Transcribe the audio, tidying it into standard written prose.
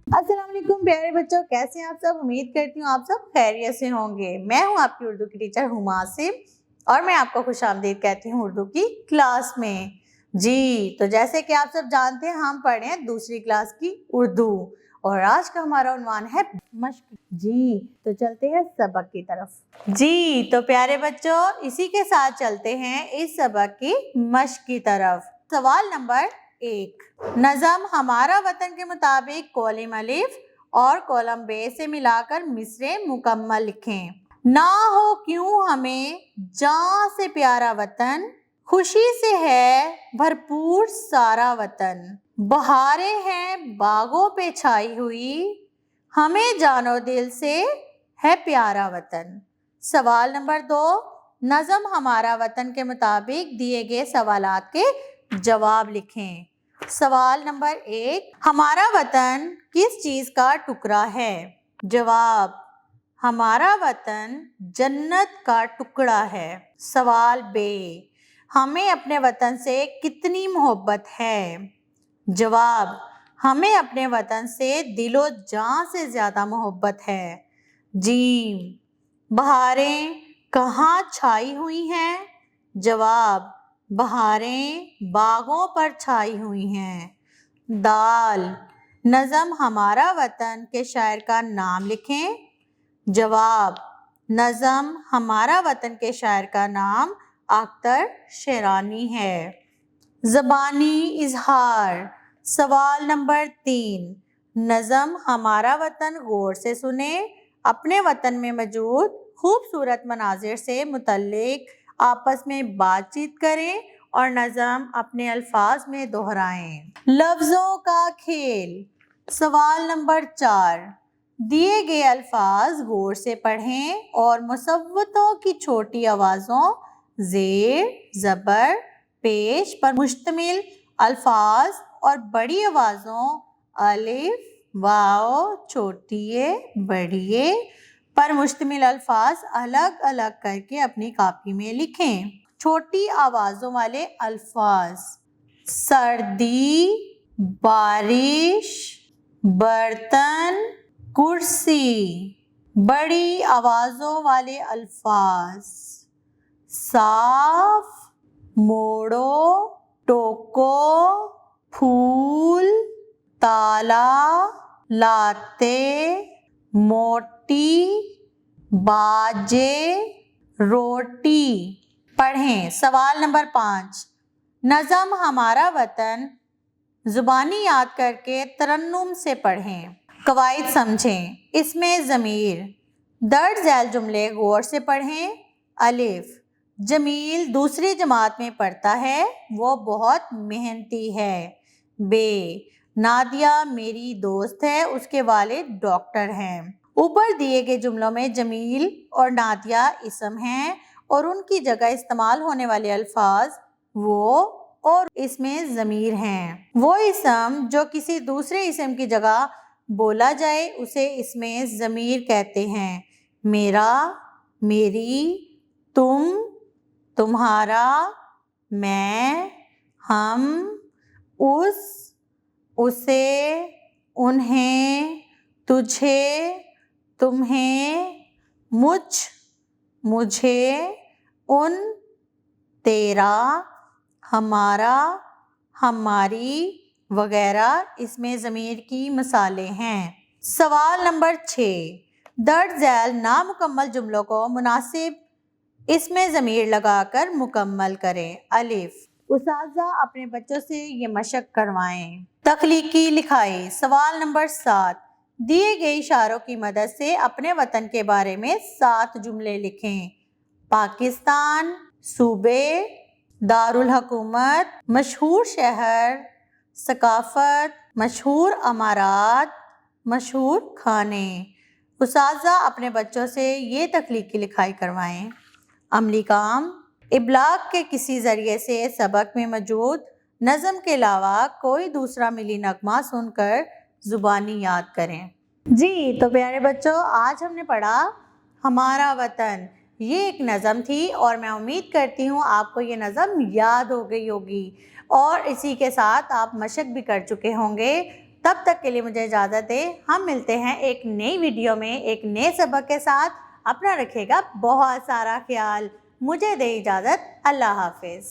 अस्सलाम वालेकुम प्यारे बच्चों, कैसे हैं आप सब। उम्मीद करती हूँ आप सब खैरियत से होंगे। मैं हूँ आपकी उर्दू की टीचर हुमा आसिफ और मैं आपको खुशामदीद कहती हूँ उर्दू की क्लास में। जी तो जैसे कि आप सब जानते हैं हम पढ़ रहे हैं दूसरी क्लास की उर्दू और आज का हमारा उन्वान है मश्क। जी तो चलते हैं सबक की तरफ। जी तो प्यारे बच्चों इसी के साथ चलते हैं इस सबक की मश्क की तरफ। सवाल नंबर 1, नज़म हमारा वतन के मुताबिक कॉलम अलिफ और कॉलम बे से मिलाकर मिसरे मुकम्मल लिखें। ना हो क्यों हमें जान से प्यारा वतन, खुशी से है भरपूर सारा वतन। बहारें हैं बागों पे छाई हुई, हमें जानो दिल से है प्यारा वतन। सवाल नंबर 2, नज़म हमारा वतन के मुताबिक दिए गए सवालात के जवाब लिखें। सवाल नंबर 1, हमारा वतन किस चीज़ का टुकड़ा है? जवाब, हमारा वतन जन्नत का टुकड़ा है। सवाल बे, हमें अपने वतन से कितनी मोहब्बत है? जवाब, हमें अपने वतन से दिलो जान से ज़्यादा मोहब्बत है। जी, बहारें कहाँ छाई हुई हैं? जवाब, बहारें बागों पर छाई हुई हैं। दाल, नज़म हमारा वतन के शायर का नाम लिखें। जवाब, नज़म हमारा वतन के शायर का नाम अख्तर शेरानी है। ज़बानी इजहार। सवाल नंबर 3, नज़म हमारा वतन गौर से सुने, अपने वतन में मौजूद खूबसूरत मनाजिर से मुतल्लिक आपस में बातचीत करें और नज़म अपने अल्फाज में दोहराएं। लफ्ज़ों का खेल। सवाल नंबर 4, दिए गए अल्फाज गौर से पढ़ें और मुसव्वतों की छोटी आवाज़ों ज़ेर, ज़बर, पेश पर मुश्तमिल अल्फाज और बड़ी आवाज़ों अलिफ, वाव, छोटिए, बड़िए पर मुश्तमिल अल्फाज अलग अलग करके अपनी कॉपी में लिखें। छोटी आवाज़ों वाले अल्फाज सर्दी, बारिश, बर्तन, कुर्सी। बड़ी आवाज़ों वाले अल्फाज साफ, मोड़ो, टोको, फूल, ताला, लाते, मोटी, बाजे, रोटी। पढ़ें। सवाल नंबर 5, नज़म हमारा वतन ज़ुबानी याद करके तरन्नुम से पढ़ें। कवायद समझें। इसमें ज़मीर, दर्ज झैल जुमले गौर से पढ़ें। अलिफ, जमील दूसरी जमात में पढ़ता है, वो बहुत मेहनती है। बे, नादिया मेरी दोस्त है, उसके वालिद डॉक्टर हैं। ऊपर दिए गए जुमलों में जमील और नादिया इसम हैं और उनकी जगह इस्तेमाल होने वाले अल्फाज वो और इसमें ज़मीर हैं। वो इसम जो किसी दूसरे इसम की जगह बोला जाए उसे इसमें ज़मीर कहते हैं। मेरा, मेरी, तुम, तुम्हारा, मैं, हम, उस, उसे, उन्हें, तुझे, तुम्हें, मुझ, मुझे, उन, तेरा, हमारा, हमारी वगैरह इसमें ज़मीर की मिसालें हैं। सवाल नंबर 6, दर्ज झैल नामुकम्मल जुमलों को मुनासिब इसमें ज़मीर लगाकर मुकम्मल करें। अलिफ, उस्ताज़ा अपने बच्चों से ये मशक करवाएं। तख्लीकी लिखाई। सवाल नंबर 7, दिए गए इशारों की मदद से अपने वतन के बारे में 7 जुमले लिखें। पाकिस्तान, सूबे, दारुल हुकूमत, मशहूर शहर, सकाफ़त, मशहूर अमारात, मशहूर खाने। उस्ताज़ा अपने बच्चों से ये तख्लीकी लिखाई करवाएं। अमली काम, इब्लाग के किसी ज़रिए से सबक में मौजूद नज़म के अलावा कोई दूसरा मिली नगमा सुनकर ज़ुबानी याद करें। जी तो प्यारे बच्चों आज हमने पढ़ा हमारा वतन। ये एक नज़म थी और मैं उम्मीद करती हूँ आपको ये नज़म याद हो गई होगी और इसी के साथ आप मशक भी कर चुके होंगे تب تک کے لیے مجھے اجازت دیں. ہم ملتے ہیں ایک نئی ویڈیو میں ایک نئے سبق کے ساتھ. اپنا رکھے گا بہت سارا خیال. مجھے دے اجازت. اللہ حافظ.